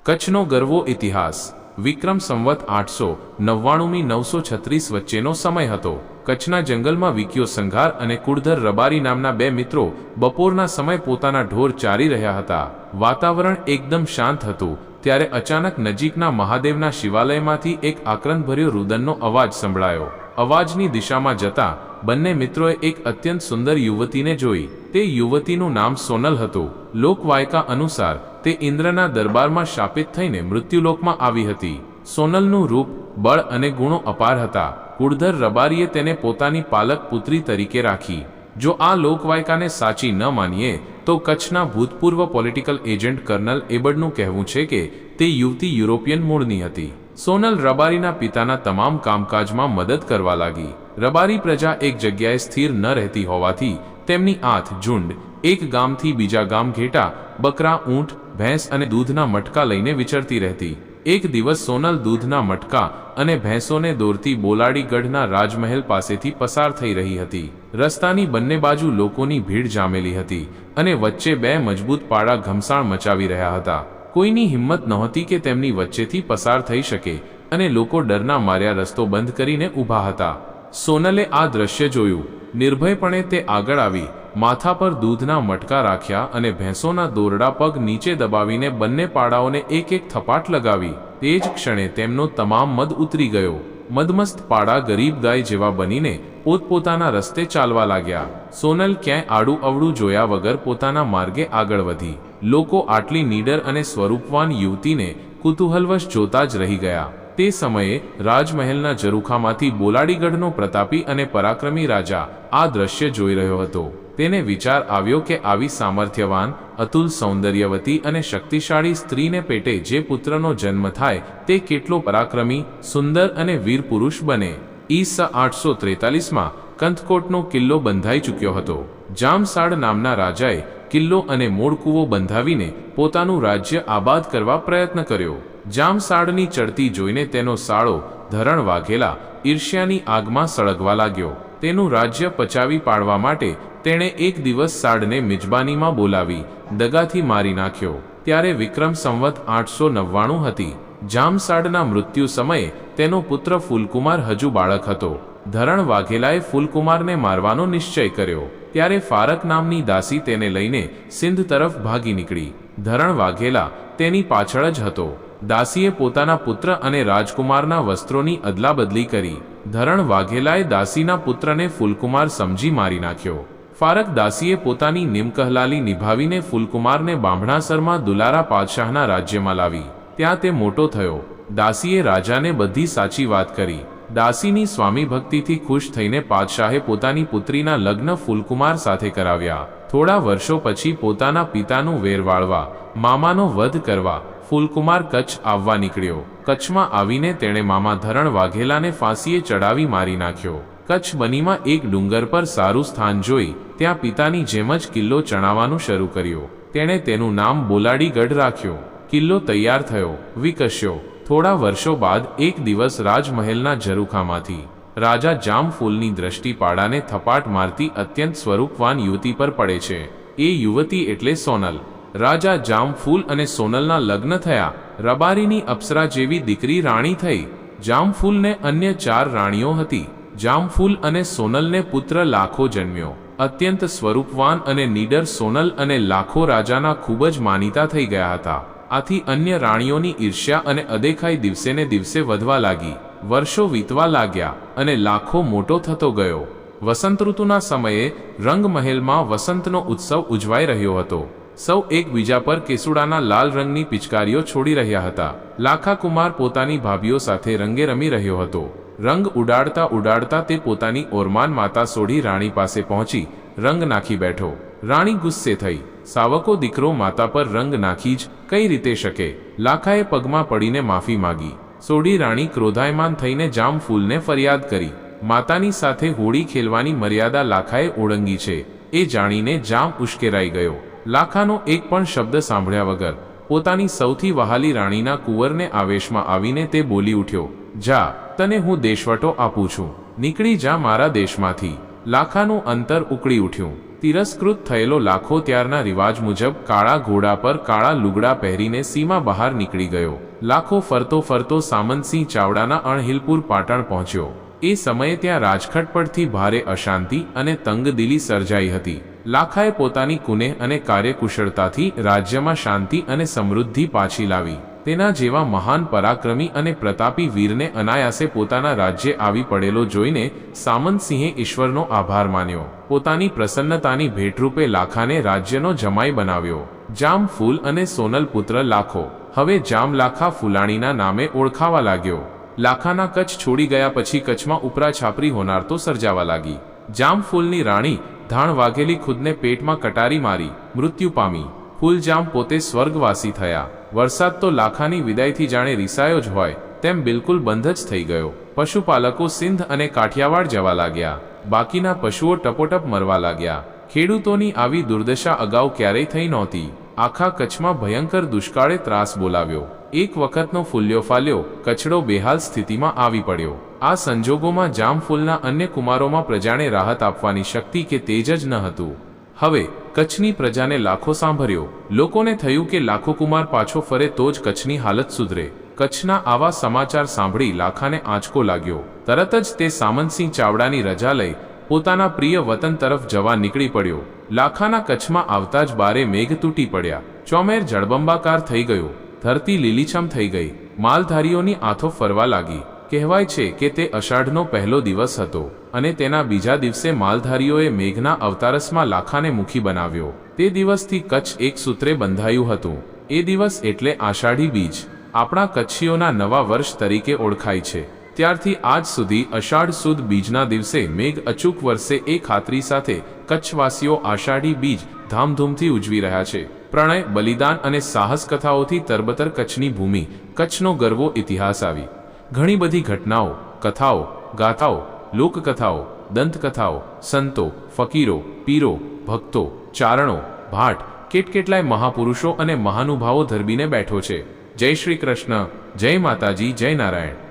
કચ્છનો ગરવો ઇતિહાસ વિક્રમ સંવત 899 936 વચ્ચેનો સમય હતો। કચ્છના જંગલમાં વિક્યો સંઘાર અને કુળધર રબારી નામના બે મિત્રો બપોરના સમય પોતાના ઢોર ચારી રહ્યા હતા। વાતાવરણ એકદમ શાંત હતું ત્યારે અચાનક નજીકના મહાદેવના શિવાલયમાંથી એક આક્રંદભર્યો રુદનનો અવાજ સંભળાયો। અવાજની દિશામાં જતા બંને મિત્રોએ એક અત્યંત સુંદર યુવતીને જોઈ। તે યુવતીનું નામ સોનલ હતું। લોકવાયકા અનુસાર તે ઇન્દ્રના દરબારમાં શાપિત થઈને મૃત્યુલોકમાં આવી હતી। સોનલનું રૂપ, બળ અને ગુણો અપાર હતા। કુળધર રબારીએ તેને પોતાની પાલક પુત્રી તરીકે રાખી। જો આ લોકવાયકાને સાચી ન માનીએ તો કચ્છના ભૂતપૂર્વ પોલિટિકલ એજન્ટ કર્નલ એબર્ડનું કહેવું છે કે તે યુવતી યુરોપિયન મૂળની હતી। સોનલ રબારીના પિતાના તમામ કામકાજમાં મદદ કરવા લાગી। રબારી પ્રજા એક જગ્યાએ સ્થિર ન રહેતી હોવાથી તેમની આથ ઝુંડ એક ગામથી બીજા ગામ ઘેટા, બકરા, ઊંટ, ભેંસ અને દૂધના મટકા લઈને વિચરતી રહેતી। એક દિવસ સોનલ દૂધના મટકા અને ભેંસોને દોરતી બોલાડીગઢના રાજમહેલ પાસેથી પસાર થઈ રહી હતી। રસ્તાની બંને બાજુ લોકોની ભીડ જામેલી હતી અને વચ્ચે બે મજબૂત પાડા ઘમસાણ મચાવી રહ્યા હતા। કોઈની હિંમત નહોતી કે તેમની વચ્ચેથી પસાર થઈ શકે અને લોકો ડરના માર્યા રસ્તો બંધ કરીને ઊભા હતા। સોનલે આ દ્રશ્ય જોયું। નિર્ભયપણે તે આગળ આવી, માથા પર દૂધના મટકા રાખ્યા અને ભેંસોના દોરડા પગ નીચે દબાવીને બંને પાડાઓને એક એક થપાટ લગાવી। તે જ ક્ષણે તેમનો તમામ મદ ઉતરી ગયો। મદમસ્ત પાડા ગરીબ ગાય જેવા બનીને પોતપોતાના રસ્તે ચાલવા લાગ્યા। સોનલ ક્યાંય આડું અવળું જોયા વગર પોતાના માર્ગે આગળ વધી। લોકો આટલી નીડર અને સ્વરૂપવાન યુવતીને કુતૂહલવશ જોતા જ રહી ગયા। તે સમયે રાજમહેલના ઝરૂખામાંથી બોલાડીગઢનો પ્રતાપી અને પરાક્રમી રાજા આ દ્રશ્ય જોઈ રહ્યો હતો। તેને વિચાર આવ્યો કે આવી સામર્થ્યવાન, અતુલ સૌંદર્યવતી અને શક્તિશાળી સ્ત્રીને પેટે જે પુત્રનો જન્મ થાય તે કેટલો પરાક્રમી, સુંદર અને વીર પુરુષ બને। ઈસ 843માં કંથકોટનો કિલ્લો બંધાઈ ચૂક્યો હતો। જામસાડ નામના રાજાએ કિલ્લો અને મૂળકૂવો બંધાવીને પોતાનું રાજ્ય આબાદ કરવા પ્રયત્ન કર્યો। જામસાડની ચડતી જોઈને તેનો સાળો ધરણ વાઘેલા ઈર્ષ્યાની આગમાં સળગવા લાગ્યો। તેનું રાજ્ય પચાવી પાડવા માટે તેણે એક દિવસ સાડને મિજબાનીમાં બોલાવી દગાથી મારી નાખ્યો। ત્યારે વિક્રમ સંવત 899 હતી। જામસાડના મૃત્યુ સમયે તેનો પુત્ર ફૂલકુમાર હજુ બાળક હતો। ધરણ વાઘેલાએ ફૂલકુમારને મારવાનો નિશ્ચય કર્યો। ત્યારે ફારક નામની દાસી તેને લઈને સિંધ તરફ ભાગી નીકળી। ધરણ વાઘેલા તેની પાછળ જ હતો। દાસીએ પોતાના પુત્ર અને રાજકુમારના વસ્ત્રોની અદલાબદલી કરી। ધરણ વાઘેલાએ દાસીના પુત્રને ફૂલકુમાર સમજી મારી નાખ્યો। ફારક દાસીએ પોતાની નિમકહલાલી નિભાવીને ફૂલકુમારને બામણાસરમાં દુલારા પાદશાહના રાજ્યમાં લાવી। ત્યાં તે મોટો થયો। દાસીએ રાજાને બધી સાચી વાત કરી। દાસીની સ્વામી ભક્તિથી ખુશ થઈને પાદશાહે પોતાની પુત્રીના લગ્ન ફૂલકુમાર સાથે કરાવ્યા। થોડા વર્ષો પછી પોતાના પિતાનું વેર વાળવા, મામાનો વધ કરવા ફૂલકુમાર કચ્છ આવવા નીકળ્યો। કચ્છમાં આવીને તેણે મામા ધરણ વાઘેલાને ફાંસીએ ચડાવી મારી નાખ્યો। કચ્છ બનીમાં એક ડુંગર પર સારું સ્થાન જોઈ ત્યાં પિતાની જેમ જ કિલ્લો ચણાવવાનું શરૂ કર્યો। તેણે તેનું નામ બોલાડીગઢ રાખ્યો। કિલ્લો તૈયાર થયો, વિકસ્યો। થોડા વર્ષો બાદ એક દિવસ રાજમહેલના ઝરૂખામાંથી રાજા જામફૂલની દ્રષ્ટિ પાડાને થપાટ મારતી અત્યંત સ્વરૂપવાન યુવતી પર પડે છે। એ યુવતી એટલે સોનલ। રાજા જામફૂલ અને સોનલના લગ્ન થયા। રબારીની અપ્સરા જેવી દીકરી રાણી થઈ। જામફૂલને અન્ય 4 રાણીઓ હતી। જામફૂલ અને સોનલને પુત્ર લાખો જન્મ્યો। અત્યંત સ્વરૂપવાન અને નીડર સોનલ અને લાખો રાજાના ખૂબ જ માનીતા થઈ ગયા હતા। આથી અન્ય રાણીઓની ઈર્ષ્યા અને અદેખાઈ દિવસેને દિવસે વધવા લાગી। વર્ષો વીતવા લાગ્યા અને લાખો મોટો થતો ગયો। વસંત ઋતુના સમયે રંગમહેલમાં વસંતનો ઉત્સવ ઉજવાઈ રહ્યો હતો। સૌ એકબીજા પર કેસુડાના લાલ રંગની પિચકારીઓ છોડી રહ્યા હતા। લાખા કુમાર પોતાની ભાભીઓ સાથે રંગે રમી રહ્યો હતો। રંગ ઉડાડતા ઉડાડતા તે પોતાની ઓરમાન માતા સોઢી રાણી પાસે પહોંચી રંગ નાખી બેઠો। રાણી ગુસ્સે થઈ। સાવકો દીકરો માતા પર રંગ નાખી જ કઈ રીતે શકે? લાખાએ પગમાં પડીને માફી માગી। સોઢી રાણી ક્રોધાયમાન થઈને જામફૂલને ફરિયાદ કરી। માતાની સાથે હોળી ખેલવાની મર્યાદા લાખાએ ઓળંગી છે એ જાણીને જામ ઉશ્કેરાઈ ગયો। લાખાનો એક પણ શબ્દ સાંભળ્યા વગર પોતાની સૌથી વહાલી રાણીના કુંવરને આવેશમાં આવીને તે બોલી ઉઠ્યો, જા, તને હું દેશવટો આપું છું, નીકળી જા મારા દેશમાંથી। લાખાનું અંતર ઉકળી ઉઠ્યું। તિરસ્કૃત થયેલો લાખો ત્યારના રિવાજ મુજબ કાળા ઘોડા પર કાળા લુગડા પહેરીને સીમા બહાર નીકળી ગયો. લાખો ફરતો ફરતો સામંતસિંહ ચાવડાના અણહિલપુર પાટણ પહોંચ્યો. એ સમયે ત્યાં રાજખટ પરથી ભારે અશાંતિ અને તંગદિલી સર્જાઈ હતી. લાખાએ પોતાની કુનેહ અને કાર્યકુશળતાથી રાજ્યમાં શાંતિ અને સમૃદ્ધિ પાછી લાવી. તેના જેવા મહાન પરાક્રમી અને પ્રતાપી વીરને અનાયાસે પોતાના રાજ્યે આવી પડેલો જોઈને સામંતસિંહે ઈશ્વરનો આભાર માન્યો. પોતાની પ્રસન્નતાની ભેટરૂપે લાખાને રાજ્યનો જમાઈ બનાવ્યો. જામ ફૂલ અને સોનલ પુત્ર લાખો હવે જામ લાખા ફુલાણીના નામે ઓળખાવા લાગ્યો. લાખાના કચ્છ છોડી ગયા પછી કચ્છમાં ઉપરા છાપરી હોનાર તો સર્જાવા લાગી. જામફૂલની રાણી ધાણ વાઘેલી ખુદને પેટમાં કટારી મારી મૃત્યુ પામી. ફૂલજામ પોતે સ્વર્ગવાસી થયા. વરસાદ તો લાખાની વિદાયથી જાણે રીસાયો જ હોય તેમ બિલકુલ બંધ જ થઈ ગયો. પશુપાલકો સિંધ અને કાઠિયાવાડ જવા લાગ્યા. બાકીના પશુઓ ટપોટપ મરવા લાગ્યા. ખેડૂતોની આવી દુર્દશા અગાઉ ક્યારેય થઈ નહોતી. આખા કચ્છમાં ભયંકર દુષ્કાળે ત્રાસ બોલાવ્યો. એક વખતનો ફૂલ્યો ફાલ્યો કચ્છડો બેહાલ સ્થિતિમાં આવી પડ્યો. આ સંજોગોમાં જામફૂલના અન્ય કુમારોમાં પ્રજાને રાહત આપવાની શક્તિ કે તેજ જ ન હતું. હવે કચ્છની પ્રજાને લાખો સાંભળ્યો. લોકોને થયું કે લાખો કુમાર પાછો ફરે તો જ કચ્છની હાલત સુધરે. કચ્છના આવા સમાચાર સાંભળી લાખાને આંચકો લાગ્યો. તરત જ તે સામંતસિંહ ચાવડાની રજા લઈ પોતાના પ્રિય વતન તરફ જવા નીકળી પડ્યો. લાખાના કચ્છમાં આવતા જ બારે મેઘ તૂટી પડ્યા. ચોમેર જળબંબાકાર થઈ ગયો. ધરતી લીલીછમ થઈ ગઈ. માલધારીઓની આંખો ફરવા લાગી. કહેવાય છે કે તે અષાઢનો પહેલો દિવસ હતો અને તેના બીજા દિવસે માલધારીઓએ મેઘના અવતારસમાં લાખાને મુખી બનાવ્યો. તે દિવસથી કચ્છ એક સૂત્રે બંધાયું હતું. એ દિવસ એટલે આષાઢી બીજ. આપણા કચ્છીઓના નવા વર્ષ તરીકે ઓળખાય છે. ત્યારથી આજ સુધી અષાઢ સુદ બીજના દિવસે મેઘ અચૂક વર્ષે એ ખાતરી સાથે કચ્છવાસીઓ આષાઢી બીજ ધામધૂમથી ઉજવી રહ્યા છે. પ્રણય, બલિદાન અને સાહસ કથાઓથી તરબતર કચ્છની ભૂમિ, કચ્છનો ગર્વો ઇતિહાસ આવી. ઘણી બધી ઘટનાઓ, કથાઓ, ગાથાઓ, લોકકથાઓ, દંતકથાઓ, સંતો, ફકીરો, પીરો, ભક્તો, ચારણો, ભાટ, કેટકેટલાય મહાપુરુષો અને મહાનુભાવો ધરબીને બેઠો છે. જય શ્રી કૃષ્ણ, જય માતાજી, જય નારાયણ.